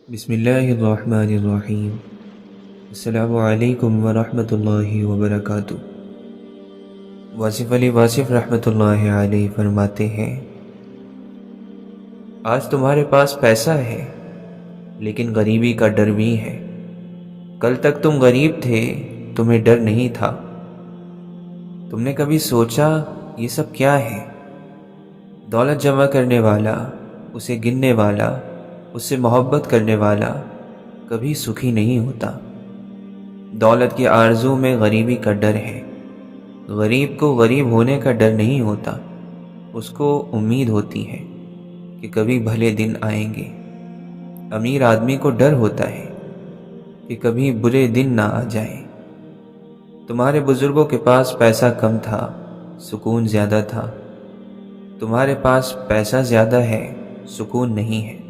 بسم اللہ الرحمن الرحیم۔ السلام علیکم ورحمۃ اللہ وبرکاتہ۔ واصف علی واصف رحمۃ اللہ علیہ فرماتے ہیں، آج تمہارے پاس پیسہ ہے لیکن غریبی کا ڈر بھی ہے۔ کل تک تم غریب تھے، تمہیں ڈر نہیں تھا۔ تم نے کبھی سوچا یہ سب کیا ہے؟ دولت جمع کرنے والا، اسے گننے والا، اس سے محبت کرنے والا کبھی سکھی نہیں ہوتا۔ دولت کی آرزو میں غریبی کا ڈر ہے۔ غریب کو غریب ہونے کا ڈر نہیں ہوتا، اس کو امید ہوتی ہے کہ کبھی بھلے دن آئیں گے۔ امیر آدمی کو ڈر ہوتا ہے کہ کبھی برے دن نہ آ جائیں۔ تمہارے بزرگوں کے پاس پیسہ کم تھا، سکون زیادہ تھا۔ تمہارے پاس پیسہ زیادہ ہے، سکون نہیں ہے۔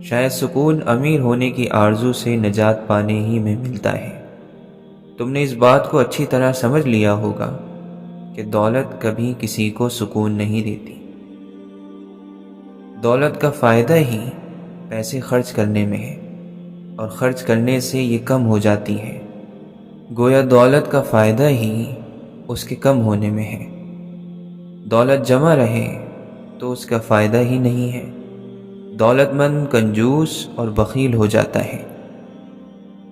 شاید سکون امیر ہونے کی آرزو سے نجات پانے ہی میں ملتا ہے۔ تم نے اس بات کو اچھی طرح سمجھ لیا ہوگا کہ دولت کبھی کسی کو سکون نہیں دیتی۔ دولت کا فائدہ ہی پیسے خرچ کرنے میں ہے، اور خرچ کرنے سے یہ کم ہو جاتی ہے۔ گویا دولت کا فائدہ ہی اس کے کم ہونے میں ہے۔ دولت جمع رہے تو اس کا فائدہ ہی نہیں ہے۔ دولت مند کنجوس اور بخیل ہو جاتا ہے۔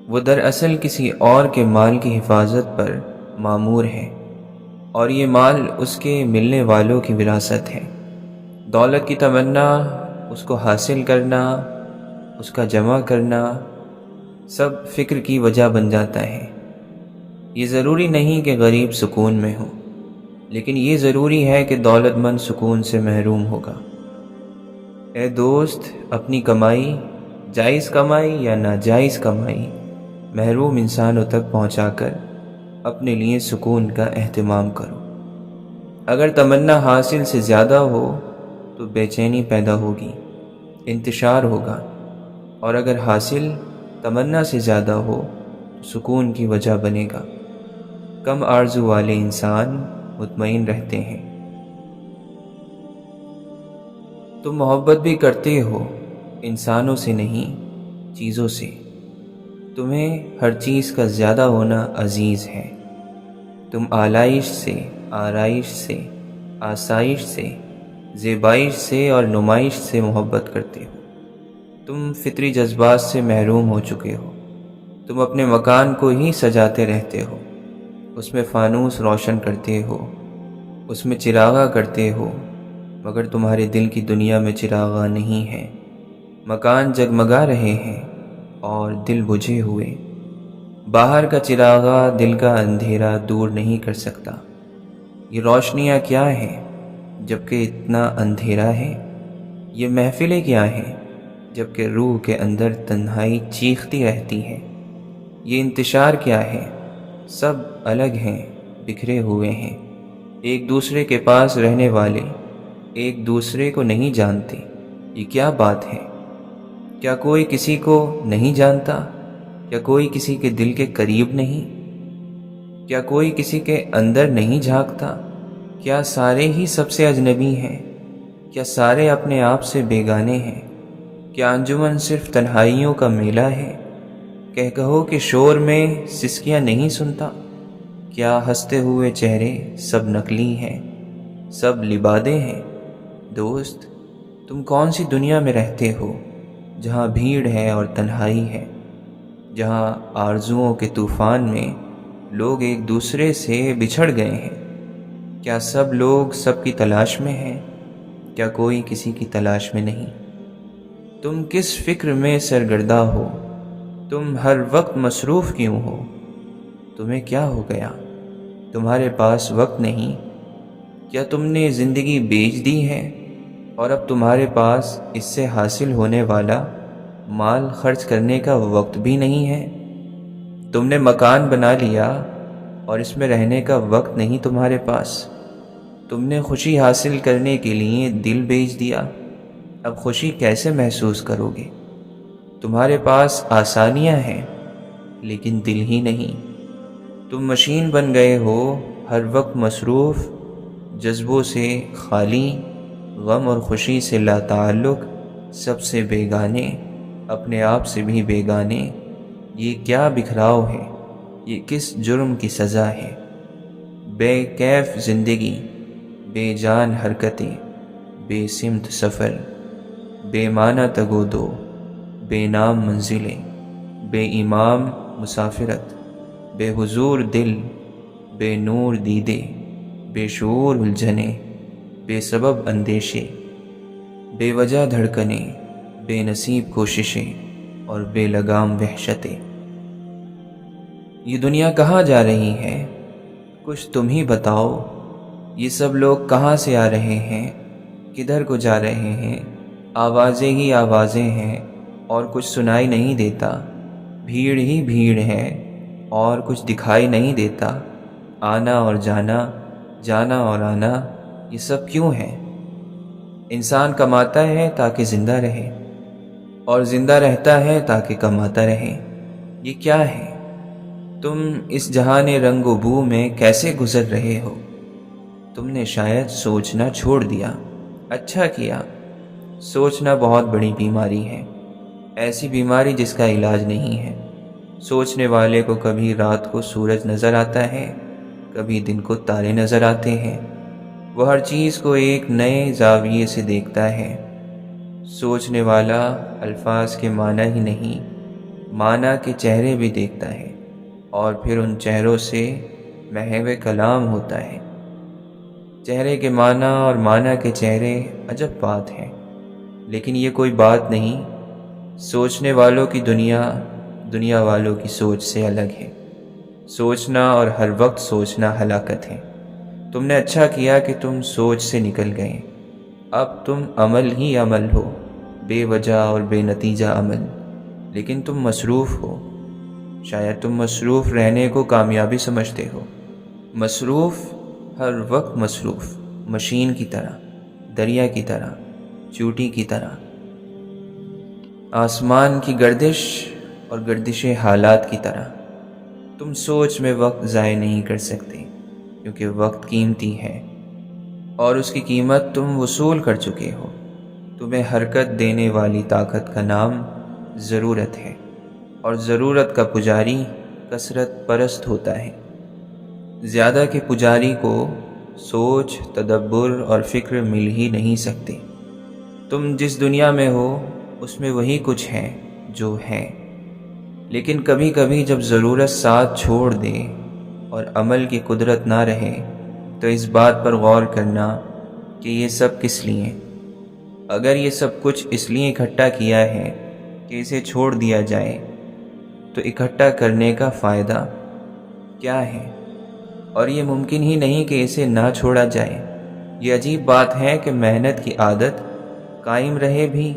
وہ دراصل کسی اور کے مال کی حفاظت پر مامور ہے، اور یہ مال اس کے ملنے والوں کی وراثت ہے۔ دولت کی تمنا، اس کو حاصل کرنا، اس کا جمع کرنا، سب فکر کی وجہ بن جاتا ہے۔ یہ ضروری نہیں کہ غریب سکون میں ہو، لیکن یہ ضروری ہے کہ دولت مند سکون سے محروم ہوگا۔ اے دوست، اپنی کمائی، جائز کمائی یا ناجائز کمائی، محروم انسانوں تک پہنچا کر اپنے لیے سکون کا اہتمام کرو۔ اگر تمنا حاصل سے زیادہ ہو تو بے چینی پیدا ہوگی، انتشار ہوگا، اور اگر حاصل تمنا سے زیادہ ہو تو سکون کی وجہ بنے گا۔ کم آرزو والے انسان مطمئن رہتے ہیں۔ تم محبت بھی کرتے ہو، انسانوں سے نہیں، چیزوں سے۔ تمہیں ہر چیز کا زیادہ ہونا عزیز ہے۔ تم آلائش سے، آرائش سے، آسائش سے، زیبائش سے اور نمائش سے محبت کرتے ہو۔ تم فطری جذبات سے محروم ہو چکے ہو۔ تم اپنے مکان کو ہی سجاتے رہتے ہو، اس میں فانوس روشن کرتے ہو، اس میں چراغاں کرتے ہو، مگر تمہارے دل کی دنیا میں چراغاں نہیں ہے۔ مکان جگمگا رہے ہیں اور دل بجھے ہوئے۔ باہر کا چراغاں دل کا اندھیرا دور نہیں کر سکتا۔ یہ روشنیاں کیا ہیں جبکہ اتنا اندھیرا ہے؟ یہ محفلیں کیا ہیں جبکہ روح کے اندر تنہائی چیختی رہتی ہے؟ یہ انتشار کیا ہے؟ سب الگ ہیں، بکھرے ہوئے ہیں۔ ایک دوسرے کے پاس رہنے والے ایک دوسرے کو نہیں جانتے۔ یہ کیا بات ہے؟ کیا کوئی کسی کو نہیں جانتا؟ کیا کوئی کسی کے دل کے قریب نہیں؟ کیا کوئی کسی کے اندر نہیں جھانکتا؟ کیا سارے ہی سب سے اجنبی ہیں؟ کیا سارے اپنے آپ سے بیگانے ہیں؟ کیا انجمن صرف تنہائیوں کا میلہ ہے؟ کہو کہ شور میں سسکیاں نہیں سنتا؟ کیا ہنستے ہوئے چہرے سب نقلی ہیں، سب لبادے ہیں؟ دوست، تم کون سی دنیا میں رہتے ہو جہاں بھیڑ ہے اور تنہائی ہے، جہاں آرزوؤں کے طوفان میں لوگ ایک دوسرے سے بچھڑ گئے ہیں؟ کیا سب لوگ سب کی تلاش میں ہیں؟ کیا کوئی کسی کی تلاش میں نہیں؟ تم کس فکر میں سرگردہ ہو؟ تم ہر وقت مصروف کیوں ہو؟ تمہیں کیا ہو گیا؟ تمہارے پاس وقت نہیں؟ کیا تم نے زندگی بیچ دی ہے اور اب تمہارے پاس اس سے حاصل ہونے والا مال خرچ کرنے کا وقت بھی نہیں ہے؟ تم نے مکان بنا لیا اور اس میں رہنے کا وقت نہیں تمہارے پاس۔ تم نے خوشی حاصل کرنے کے لیے دل بیچ دیا، اب خوشی کیسے محسوس کرو گے؟ تمہارے پاس آسانیاں ہیں لیکن دل ہی نہیں۔ تم مشین بن گئے ہو، ہر وقت مصروف، جذبوں سے خالی، غم اور خوشی سے لا تعلق، سب سے بیگانے، اپنے آپ سے بھی بیگانے، یہ کیا بکھراؤ ہے، یہ کس جرم کی سزا ہے۔ بے کیف زندگی، بے جان حرکتیں، بے سمت سفر، بے معنی تگو دو، بے نام منزلیں، بے امام مسافرت، بے حضور دل، بے نور دیدے، بے شعور الجھنیں، بے سبب اندیشے، بے وجہ دھڑکنیں، بے نصیب کوششیں اور بے لگام وحشتیں۔ یہ دنیا کہاں جا رہی ہے، کچھ تم ہی بتاؤ۔ یہ سب لوگ کہاں سے آ رہے ہیں، کدھر کو جا رہے ہیں۔ آوازیں ہی آوازیں ہیں اور کچھ سنائی نہیں دیتا، بھیڑ ہی بھیڑ ہے اور کچھ دکھائی نہیں دیتا۔ آنا اور جانا، جانا اور آنا، یہ سب کیوں ہے؟ انسان کماتا ہے تاکہ زندہ رہے، اور زندہ رہتا ہے تاکہ کماتا رہے۔ یہ کیا ہے؟ تم اس جہان رنگ و بو میں کیسے گزر رہے ہو؟ تم نے شاید سوچنا چھوڑ دیا۔ اچھا کیا۔ سوچنا بہت بڑی بیماری ہے، ایسی بیماری جس کا علاج نہیں ہے۔ سوچنے والے کو کبھی رات کو سورج نظر آتا ہے، کبھی دن کو تارے نظر آتے ہیں۔ وہ ہر چیز کو ایک نئے زاویے سے دیکھتا ہے۔ سوچنے والا الفاظ کے معنی ہی نہیں، معنی کے چہرے بھی دیکھتا ہے، اور پھر ان چہروں سے محو کلام ہوتا ہے۔ چہرے کے معنی اور معنی کے چہرے عجب بات ہے، لیکن یہ کوئی بات نہیں۔ سوچنے والوں کی دنیا دنیا والوں کی سوچ سے الگ ہے۔ سوچنا اور ہر وقت سوچنا ہلاکت ہے۔ تم نے اچھا کیا کہ تم سوچ سے نکل گئے۔ اب تم عمل ہی عمل ہو، بے وجہ اور بے نتیجہ عمل، لیکن تم مصروف ہو۔ شاید تم مصروف رہنے کو کامیابی سمجھتے ہو۔ مصروف، ہر وقت مصروف، مشین کی طرح، دریا کی طرح، چوٹی کی طرح، آسمان کی گردش اور گردش حالات کی طرح۔ تم سوچ میں وقت ضائع نہیں کر سکتے، کیونکہ وقت قیمتی ہے اور اس کی قیمت تم وصول کر چکے ہو۔ تمہیں حرکت دینے والی طاقت کا نام ضرورت ہے، اور ضرورت کا پجاری کثرت پرست ہوتا ہے۔ زیادہ کے پجاری کو سوچ، تدبر اور فکر مل ہی نہیں سکتے۔ تم جس دنیا میں ہو اس میں وہی کچھ ہے جو ہے، لیکن کبھی کبھی جب ضرورت ساتھ چھوڑ دے اور عمل کی قدرت نہ رہے تو اس بات پر غور کرنا کہ یہ سب کس لیے۔ اگر یہ سب کچھ اس لیے اکٹھا کیا ہے کہ اسے چھوڑ دیا جائے تو اکٹھا کرنے کا فائدہ کیا ہے؟ اور یہ ممکن ہی نہیں کہ اسے نہ چھوڑا جائے۔ یہ عجیب بات ہے کہ محنت کی عادت قائم رہے بھی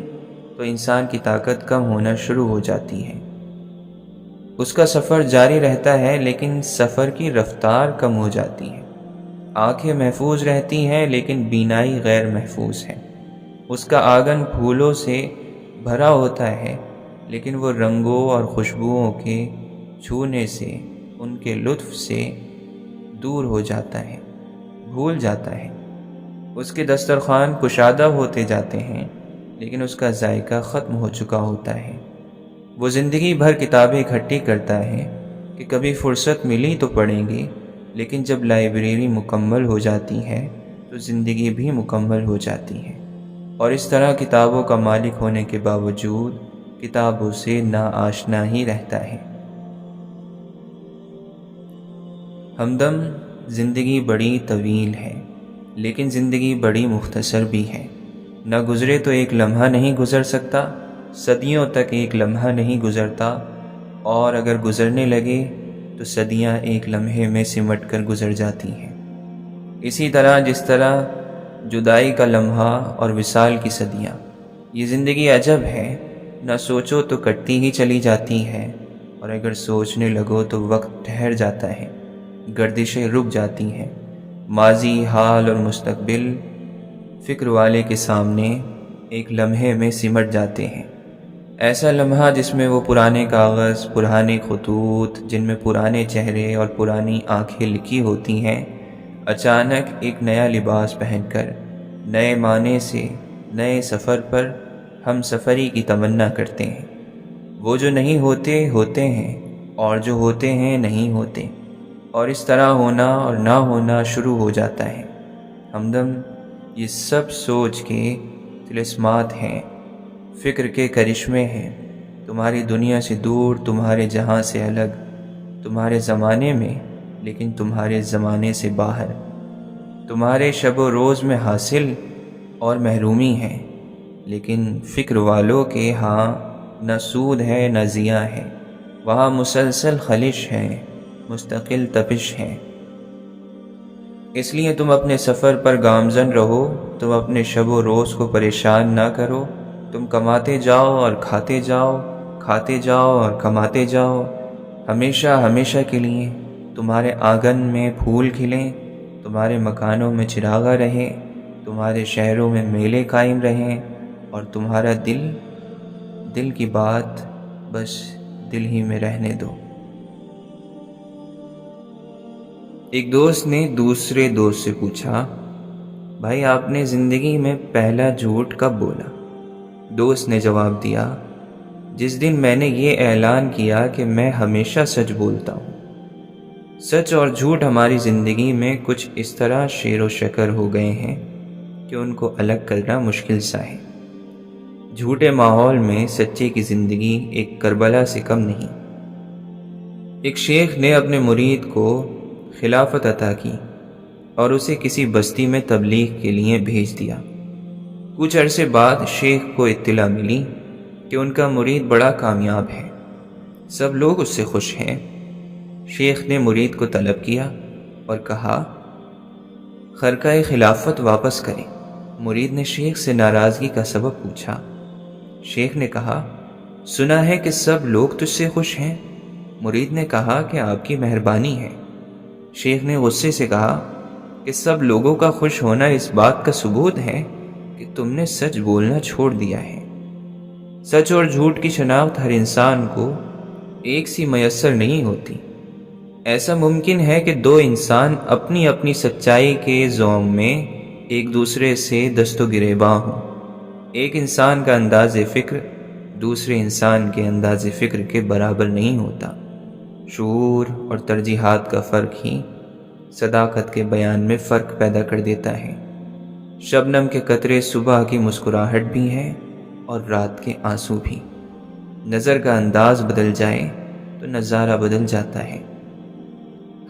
تو انسان کی طاقت کم ہونا شروع ہو جاتی ہے۔ اس کا سفر جاری رہتا ہے لیکن سفر کی رفتار کم ہو جاتی ہے۔ آنکھیں محفوظ رہتی ہیں لیکن بینائی غیر محفوظ ہے۔ اس کا آنگن پھولوں سے بھرا ہوتا ہے لیکن وہ رنگوں اور خوشبوؤں کے چھونے سے، ان کے لطف سے دور ہو جاتا ہے، بھول جاتا ہے۔ اس کے دسترخوان کشادہ ہوتے جاتے ہیں لیکن اس کا ذائقہ ختم ہو چکا ہوتا ہے۔ وہ زندگی بھر کتابیں اکٹھی کرتا ہے کہ کبھی فرصت ملی تو پڑھیں گے، لیکن جب لائبریری مکمل ہو جاتی ہے تو زندگی بھی مکمل ہو جاتی ہے، اور اس طرح کتابوں کا مالک ہونے کے باوجود کتابوں سے ناآشنا ہی رہتا ہے۔ ہمدم، زندگی بڑی طویل ہے لیکن زندگی بڑی مختصر بھی ہے۔ نہ گزرے تو ایک لمحہ نہیں گزر سکتا، صدیوں تک ایک لمحہ نہیں گزرتا، اور اگر گزرنے لگے تو صدیاں ایک لمحے میں سمٹ کر گزر جاتی ہیں۔ اسی طرح جس طرح جدائی کا لمحہ اور وصال کی صدیاں۔ یہ زندگی عجب ہے، نہ سوچو تو کٹتی ہی چلی جاتی ہے، اور اگر سوچنے لگو تو وقت ٹھہر جاتا ہے، گردشیں رک جاتی ہیں۔ ماضی، حال اور مستقبل فکر والے کے سامنے ایک لمحے میں سمٹ جاتے ہیں۔ ایسا لمحہ جس میں وہ پرانے کاغذ، پرانے خطوط، جن میں پرانے چہرے اور پرانی آنکھیں لکھی ہوتی ہیں، اچانک ایک نیا لباس پہن کر، نئے معنی سے، نئے سفر پر ہم سفری کی تمنا کرتے ہیں۔ وہ جو نہیں ہوتے ہوتے ہیں، اور جو ہوتے ہیں نہیں ہوتے، اور اس طرح ہونا اور نہ ہونا شروع ہو جاتا ہے۔ ہمدم یہ سب سوچ کے طلسمات ہیں، فکر کے کرشمے ہیں، تمہاری دنیا سے دور، تمہارے جہاں سے الگ، تمہارے زمانے میں لیکن تمہارے زمانے سے باہر، تمہارے شب و روز میں حاصل اور محرومی ہے، لیکن فکر والوں کے ہاں نہ سود ہے نہ ضیاء ہے، وہاں مسلسل خلش ہے، مستقل تپش ہے۔ اس لیے تم اپنے سفر پر گامزن رہو، تم اپنے شب و روز کو پریشان نہ کرو، تم کماتے جاؤ اور کھاتے جاؤ، کھاتے جاؤ اور کماتے جاؤ، ہمیشہ ہمیشہ کے لیے۔ تمہارے آنگن میں پھول کھلیں، تمہارے مکانوں میں چراغاں رہیں، تمہارے شہروں میں میلے قائم رہیں، اور تمہارا دل کی بات بس دل ہی میں رہنے دو۔ ایک دوست نے دوسرے دوست سے پوچھا، بھائی آپ نے زندگی میں پہلا جھوٹ کب بولا؟ دوست نے جواب دیا، جس دن میں نے یہ اعلان کیا کہ میں ہمیشہ سچ بولتا ہوں۔ سچ اور جھوٹ ہماری زندگی میں کچھ اس طرح شیر و شکر ہو گئے ہیں کہ ان کو الگ کرنا مشکل سا ہے۔ جھوٹے ماحول میں سچے کی زندگی ایک کربلا سے کم نہیں۔ ایک شیخ نے اپنے مرید کو خلافت عطا کی اور اسے کسی بستی میں تبلیغ کے لیے بھیج دیا۔ کچھ عرصے بعد شیخ کو اطلاع ملی کہ ان کا مرید بڑا کامیاب ہے، سب لوگ اس سے خوش ہیں۔ شیخ نے مرید کو طلب کیا اور کہا، خرقہ خلافت واپس کریں۔ مرید نے شیخ سے ناراضگی کا سبب پوچھا۔ شیخ نے کہا، سنا ہے کہ سب لوگ تجھ سے خوش ہیں۔ مرید نے کہا کہ آپ کی مہربانی ہے۔ شیخ نے غصے سے کہا کہ سب لوگوں کا خوش ہونا اس بات کا ثبوت ہے کہ تم نے سچ بولنا چھوڑ دیا ہے۔ سچ اور جھوٹ کی شناخت ہر انسان کو ایک سی میسر نہیں ہوتی۔ ایسا ممکن ہے کہ دو انسان اپنی اپنی سچائی کے زوم میں ایک دوسرے سے دست و گریباں ہوں۔ ایک انسان کا انداز فکر دوسرے انسان کے انداز فکر کے برابر نہیں ہوتا۔ شعور اور ترجیحات کا فرق ہی صداقت کے بیان میں فرق پیدا کر دیتا ہے۔ شبنم کے قطرے صبح کی مسکراہٹ بھی ہیں اور رات کے آنسو بھی۔ نظر کا انداز بدل جائے تو نظارہ بدل جاتا ہے۔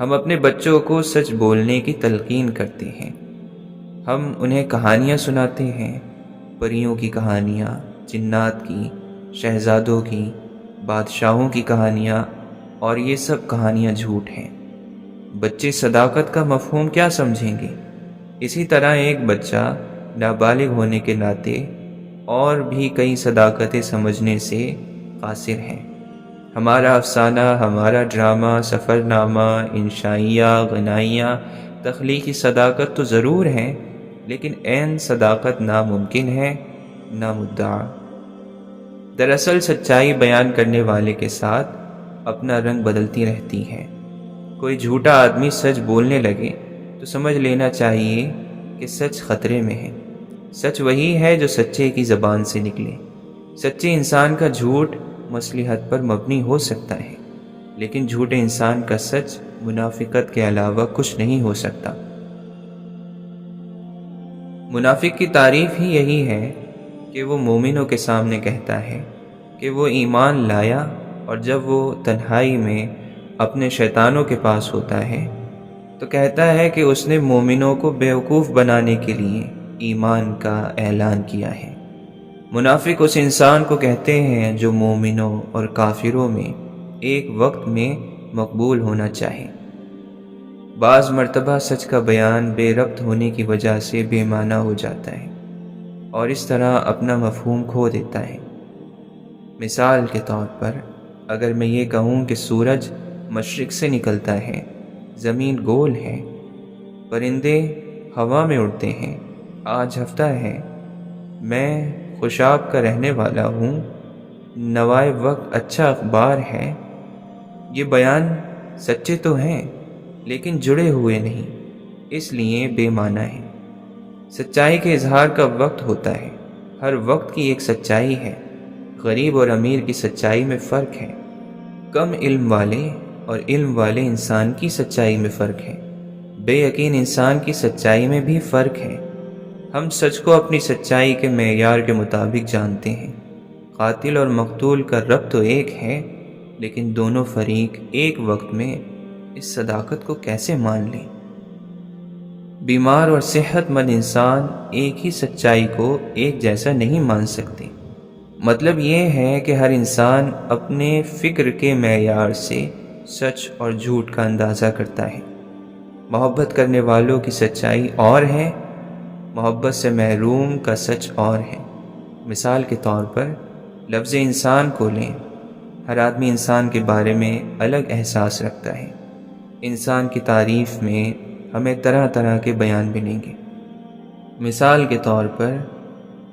ہم اپنے بچوں کو سچ بولنے کی تلقین کرتے ہیں۔ ہم انہیں کہانیاں سناتے ہیں، پریوں کی کہانیاں، جنات کی، شہزادوں کی، بادشاہوں کی کہانیاں، اور یہ سب کہانیاں جھوٹ ہیں۔ بچے صداقت کا مفہوم کیا سمجھیں گے؟ اسی طرح ایک بچہ نابالغ ہونے کے ناطے اور بھی کئی صداقتیں سمجھنے سے قاصر ہیں۔ ہمارا افسانہ، ہمارا ڈرامہ، سفر نامہ، انشائیہ، غنائیہ، تخلیقی صداقت تو ضرور ہیں، لیکن عین صداقت ناممکن ہے، نامدعا۔ دراصل سچائی بیان کرنے والے کے ساتھ اپنا رنگ بدلتی رہتی ہے۔ کوئی جھوٹا آدمی سچ بولنے لگے تو سمجھ لینا چاہیے کہ سچ خطرے میں ہے۔ سچ وہی ہے جو سچے کی زبان سے نکلے۔ سچے انسان کا جھوٹ مصلحت پر مبنی ہو سکتا ہے، لیکن جھوٹے انسان کا سچ منافقت کے علاوہ کچھ نہیں ہو سکتا۔ منافق کی تعریف ہی یہی ہے کہ وہ مومنوں کے سامنے کہتا ہے کہ وہ ایمان لایا، اور جب وہ تنہائی میں اپنے شیطانوں کے پاس ہوتا ہے تو کہتا ہے کہ اس نے مومنوں کو بیوقوف بنانے کے لیے ایمان کا اعلان کیا ہے۔ منافق اس انسان کو کہتے ہیں جو مومنوں اور کافروں میں ایک وقت میں مقبول ہونا چاہے۔ بعض مرتبہ سچ کا بیان بے ربط ہونے کی وجہ سے بے معنی ہو جاتا ہے اور اس طرح اپنا مفہوم کھو دیتا ہے۔ مثال کے طور پر اگر میں یہ کہوں کہ سورج مشرق سے نکلتا ہے، زمین گول ہے، پرندے ہوا میں اڑتے ہیں، آج ہفتہ ہے، میں خوشاب کا رہنے والا ہوں، نوائے وقت اچھا اخبار ہے، یہ بیان سچے تو ہیں لیکن جڑے ہوئے نہیں، اس لیے بے معنی ہے۔ سچائی کے اظہار کا وقت ہوتا ہے، ہر وقت کی ایک سچائی ہے۔ غریب اور امیر کی سچائی میں فرق ہے، کم علم والے اور علم والے انسان کی سچائی میں فرق ہے، بے یقین انسان کی سچائی میں بھی فرق ہے۔ ہم سچ کو اپنی سچائی کے معیار کے مطابق جانتے ہیں۔ قاتل اور مقتول کا رب تو ایک ہے، لیکن دونوں فریق ایک وقت میں اس صداقت کو کیسے مان لیں؟ بیمار اور صحت مند انسان ایک ہی سچائی کو ایک جیسا نہیں مان سکتے۔ مطلب یہ ہے کہ ہر انسان اپنے فکر کے معیار سے سچ اور جھوٹ کا اندازہ کرتا ہے۔ محبت کرنے والوں کی سچائی اور ہے، محبت سے محروم کا سچ اور ہے۔ مثال کے طور پر لفظ انسان کو لیں۔ ہر آدمی انسان کے بارے میں الگ احساس رکھتا ہے۔ انسان کی تعریف میں ہمیں طرح طرح کے بیان ملیں گے۔ مثال کے طور پر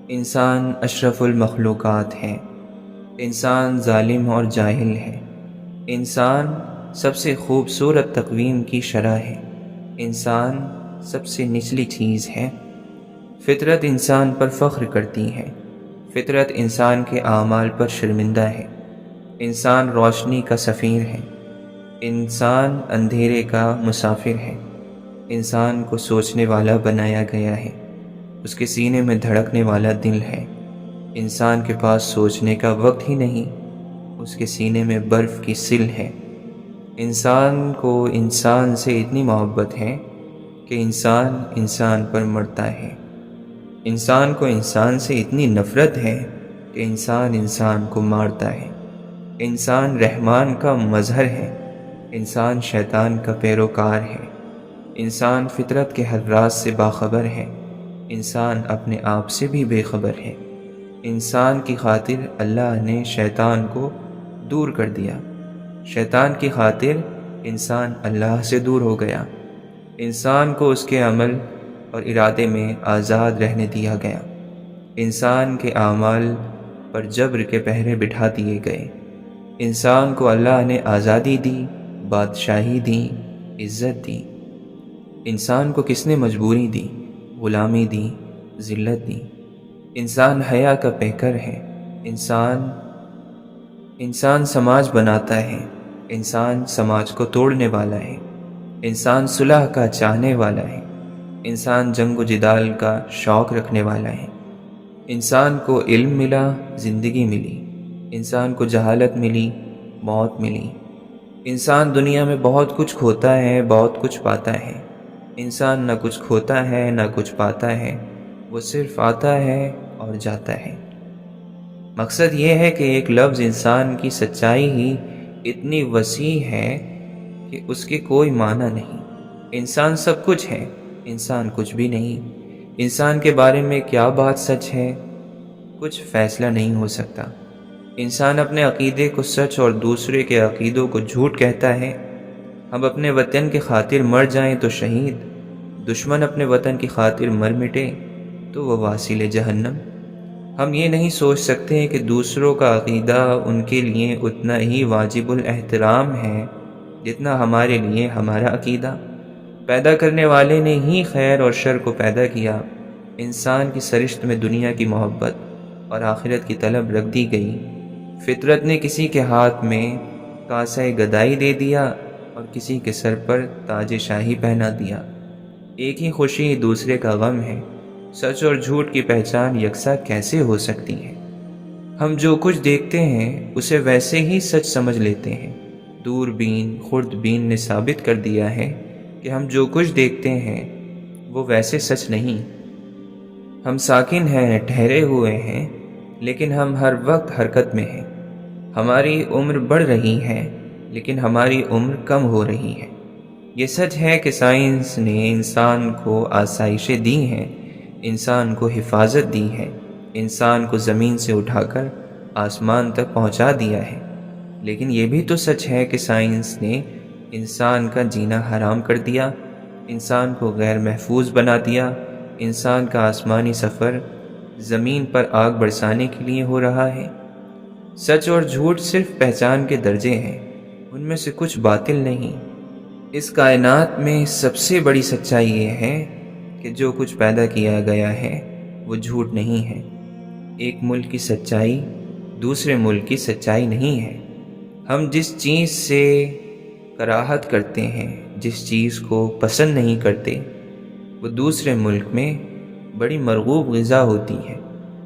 انسان اشرف المخلوقات ہے، انسان ظالم اور جاہل ہے، انسان سب سے خوبصورت تقویم کی شرح ہے، انسان سب سے نچلی چیز ہے۔ فطرت انسان پر فخر کرتی ہے، فطرت انسان کے اعمال پر شرمندہ ہے۔ انسان روشنی کا سفیر ہے، انسان اندھیرے کا مسافر ہے۔ انسان کو سوچنے والا بنایا گیا ہے، اس کے سینے میں دھڑکنے والا دل ہے۔ انسان کے پاس سوچنے کا وقت ہی نہیں، اس کے سینے میں برف کی سل ہے۔ انسان کو انسان سے اتنی محبت ہے کہ انسان انسان پر مرتا ہے۔ انسان کو انسان سے اتنی نفرت ہے کہ انسان انسان کو مارتا ہے۔ انسان رحمان کا مظہر ہے، انسان شیطان کا پیروکار ہے۔ انسان فطرت کے ہر راز سے باخبر ہے، انسان اپنے آپ سے بھی بے خبر ہے۔ انسان کی خاطر اللہ نے شیطان کو دور کر دیا، شیطان کی خاطر انسان اللہ سے دور ہو گیا۔ انسان کو اس کے عمل اور ارادے میں آزاد رہنے دیا گیا۔ انسان کے اعمال پر جبر کے پہرے بٹھا دیے گئے۔ انسان کو اللہ نے آزادی دی، بادشاہی دی، عزت دی۔ انسان کو کس نے مجبوری دی، غلامی دی، ذلت دی؟ انسان حیا کا پیکر ہے۔ انسان سماج بناتا ہے، انسان سماج کو توڑنے والا ہے۔ انسان صلح کا چاہنے والا ہے، انسان جنگ و جدال کا شوق رکھنے والا ہے۔ انسان کو علم ملا، زندگی ملی، انسان کو جہالت ملی، موت ملی۔ انسان دنیا میں بہت کچھ کھوتا ہے، بہت کچھ پاتا ہے۔ انسان نہ کچھ کھوتا ہے نہ کچھ پاتا ہے، وہ صرف آتا ہے اور جاتا ہے۔ مقصد یہ ہے کہ ایک لفظ انسان کی سچائی ہی اتنی وسیع ہے کہ اس کے کوئی معنی نہیں۔ انسان سب کچھ ہے، انسان کچھ بھی نہیں۔ انسان کے بارے میں کیا بات سچ ہے، کچھ فیصلہ نہیں ہو سکتا۔ انسان اپنے عقیدے کو سچ اور دوسرے کے عقیدوں کو جھوٹ کہتا ہے۔ ہم اپنے وطن کی خاطر مر جائیں تو شہید، دشمن اپنے وطن کی خاطر مر مٹے تو وہ واصل جہنم۔ ہم یہ نہیں سوچ سکتے کہ دوسروں کا عقیدہ ان کے لیے اتنا ہی واجب الاحترام ہے جتنا ہمارے لیے ہمارا عقیدہ۔ پیدا کرنے والے نے ہی خیر اور شر کو پیدا کیا۔ انسان کی سرشت میں دنیا کی محبت اور آخرت کی طلب رکھ دی گئی۔ فطرت نے کسی کے ہاتھ میں کاسہ گدائی دے دیا اور کسی کے سر پر تاج شاہی پہنا دیا۔ ایک ہی خوشی دوسرے کا غم ہے۔ سچ اور جھوٹ کی پہچان یکساں کیسے ہو سکتی ہے؟ ہم جو کچھ دیکھتے ہیں اسے ویسے ہی سچ سمجھ لیتے ہیں۔ دوربین، خوردبین نے ثابت کر دیا ہے کہ ہم جو کچھ دیکھتے ہیں وہ ویسے سچ نہیں۔ ہم ساکن ہیں، ٹھہرے ہوئے ہیں، لیکن ہم ہر وقت حرکت میں ہیں۔ ہماری عمر بڑھ رہی ہے، لیکن ہماری عمر کم ہو رہی ہے۔ یہ سچ ہے کہ سائنس نے انسان کو آسائشیں دی ہیں، انسان کو حفاظت دی ہے، انسان کو زمین سے اٹھا کر آسمان تک پہنچا دیا ہے۔ لیکن یہ بھی تو سچ ہے کہ سائنس نے انسان کا جینا حرام کر دیا، انسان کو غیر محفوظ بنا دیا۔ انسان کا آسمانی سفر زمین پر آگ برسانے کے لیے ہو رہا ہے۔ سچ اور جھوٹ صرف پہچان کے درجے ہیں، ان میں سے کچھ باطل نہیں۔ اس کائنات میں سب سے بڑی سچائی یہ ہے کہ جو کچھ پیدا کیا گیا ہے وہ جھوٹ نہیں ہے۔ ایک ملک کی سچائی دوسرے ملک کی سچائی نہیں ہے۔ ہم جس چیز سے کراہت کرتے ہیں، جس چیز کو پسند نہیں کرتے، وہ دوسرے ملک میں بڑی مرغوب غذا ہوتی ہے۔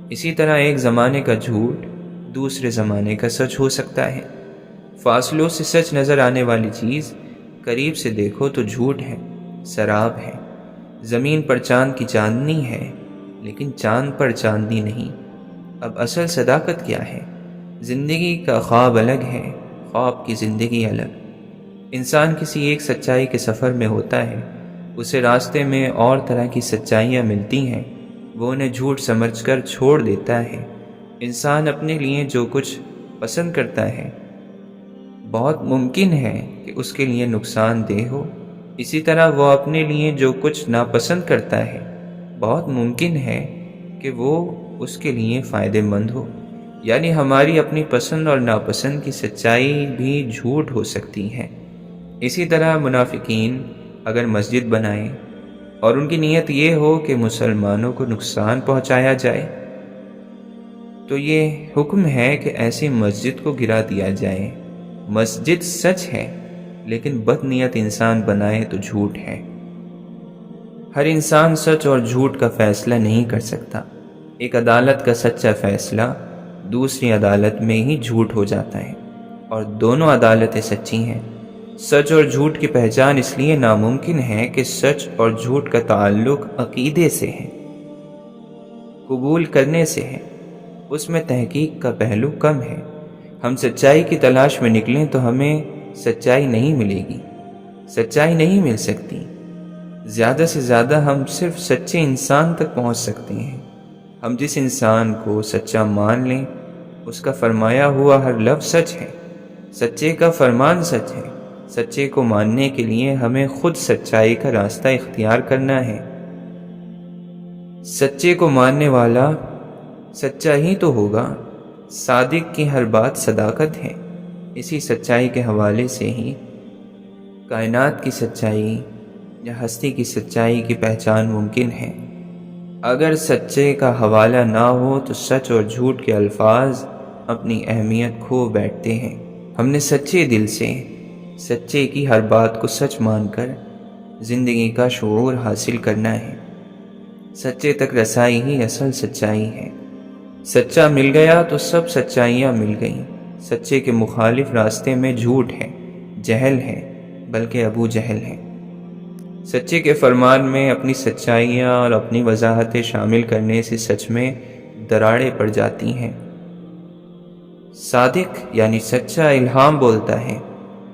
اسی طرح ایک زمانے کا جھوٹ دوسرے زمانے کا سچ ہو سکتا ہے۔ فاصلوں سے سچ نظر آنے والی چیز قریب سے دیکھو تو جھوٹ ہے، سراب ہے۔ زمین پر چاند کی چاندنی ہے، لیکن چاند پر چاندنی نہیں۔ اب اصل صداقت کیا ہے؟ زندگی کا خواب الگ ہے، خواب کی زندگی الگ۔ انسان کسی ایک سچائی کے سفر میں ہوتا ہے، اسے راستے میں اور طرح کی سچائیاں ملتی ہیں، وہ انہیں جھوٹ سمجھ کر چھوڑ دیتا ہے۔ انسان اپنے لیے جو کچھ پسند کرتا ہے بہت ممکن ہے کہ اس کے لیے نقصان دہ ہو، اسی طرح وہ اپنے لیے جو کچھ ناپسند کرتا ہے بہت ممکن ہے کہ وہ اس کے لیے فائدہ مند ہو۔ یعنی ہماری اپنی پسند اور ناپسند کی سچائی بھی جھوٹ ہو سکتی ہے۔ اسی طرح منافقین اگر مسجد بنائیں اور ان کی نیت یہ ہو کہ مسلمانوں کو نقصان پہنچایا جائے، تو یہ حکم ہے کہ ایسی مسجد کو گرا دیا جائے۔ مسجد سچ ہے، لیکن بد نیت انسان بنائے تو جھوٹ ہے۔ ہر انسان سچ اور جھوٹ کا فیصلہ نہیں کر سکتا۔ ایک عدالت کا سچا فیصلہ دوسری عدالت میں ہی جھوٹ ہو جاتا ہے، اور دونوں عدالتیں سچی ہیں۔ سچ اور جھوٹ کی پہچان اس لیے ناممکن ہے کہ سچ اور جھوٹ کا تعلق عقیدے سے ہے، قبول کرنے سے ہے، اس میں تحقیق کا پہلو کم ہے۔ ہم سچائی کی تلاش میں نکلیں تو ہمیں سچائی نہیں ملے گی، سچائی نہیں مل سکتی۔ زیادہ سے زیادہ ہم صرف سچے انسان تک پہنچ سکتے ہیں۔ ہم جس انسان کو سچا مان لیں، اس کا فرمایا ہوا ہر لفظ سچ ہے، سچے کا فرمان سچ ہے۔ سچے کو ماننے کے لیے ہمیں خود سچائی کا راستہ اختیار کرنا ہے۔ سچے کو ماننے والا سچا ہی تو ہوگا۔ صادق کی ہر بات صداقت ہے۔ اسی سچائی کے حوالے سے ہی کائنات کی سچائی یا ہستی کی سچائی کی پہچان ممکن ہے۔ اگر سچے کا حوالہ نہ ہو تو سچ اور جھوٹ کے الفاظ اپنی اہمیت کھو بیٹھتے ہیں۔ ہم نے سچے دل سے سچے کی ہر بات کو سچ مان کر زندگی کا شعور حاصل کرنا ہے۔ سچے تک رسائی ہی اصل سچائی ہے۔ سچا مل گیا تو سب سچائیاں مل گئیں۔ سچے کے مخالف راستے میں جھوٹ ہے، جہل ہے، بلکہ ابو جہل ہے۔ سچے کے فرمان میں اپنی سچائیاں اور اپنی وضاحتیں شامل کرنے سے سچ میں دراڑیں پڑ جاتی ہیں۔ صادق یعنی سچا الہام بولتا ہے،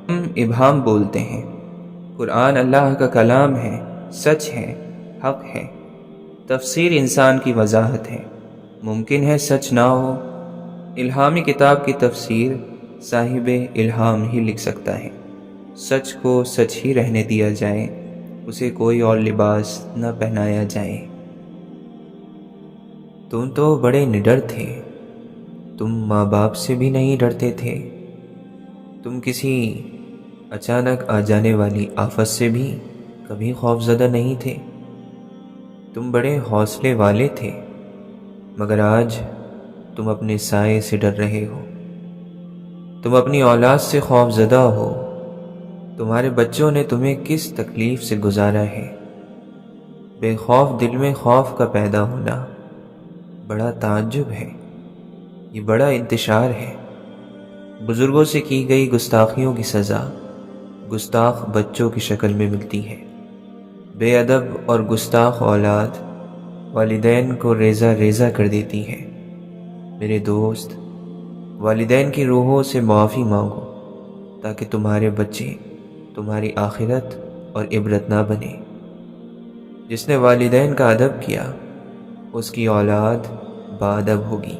ہم ابہام بولتے ہیں۔ قرآن اللہ کا کلام ہے، سچ ہے، حق ہے۔ تفسیر انسان کی وضاحت ہے، ممکن ہے سچ نہ ہو۔ الہامی کتاب کی تفسیر صاحب الہام ہی لکھ سکتا ہے۔ سچ کو سچ ہی رہنے دیا جائے، اسے کوئی اور لباس نہ پہنایا جائے۔ تم تو بڑے نڈر تھے، تم ماں باپ سے بھی نہیں ڈرتے تھے، تم کسی اچانک آ جانے والی آفت سے بھی کبھی خوفزدہ نہیں تھے، تم بڑے حوصلے والے تھے، مگر آج تم اپنے سائے سے ڈر رہے ہو، تم اپنی اولاد سے خوفزدہ ہو۔ تمہارے بچوں نے تمہیں کس تکلیف سے گزارا ہے۔ بے خوف دل میں خوف کا پیدا ہونا بڑا تعجب ہے، یہ بڑا انتشار ہے۔ بزرگوں سے کی گئی گستاخیوں کی سزا گستاخ بچوں کی شکل میں ملتی ہے۔ بے ادب اور گستاخ اولاد والدین کو ریزہ ریزہ کر دیتی ہے۔ میرے دوست، والدین کی روحوں سے معافی مانگو تاکہ تمہارے بچے تمہاری آخرت اور عبرت نہ بنے۔ جس نے والدین کا ادب کیا، اس کی اولاد باادب ہوگی۔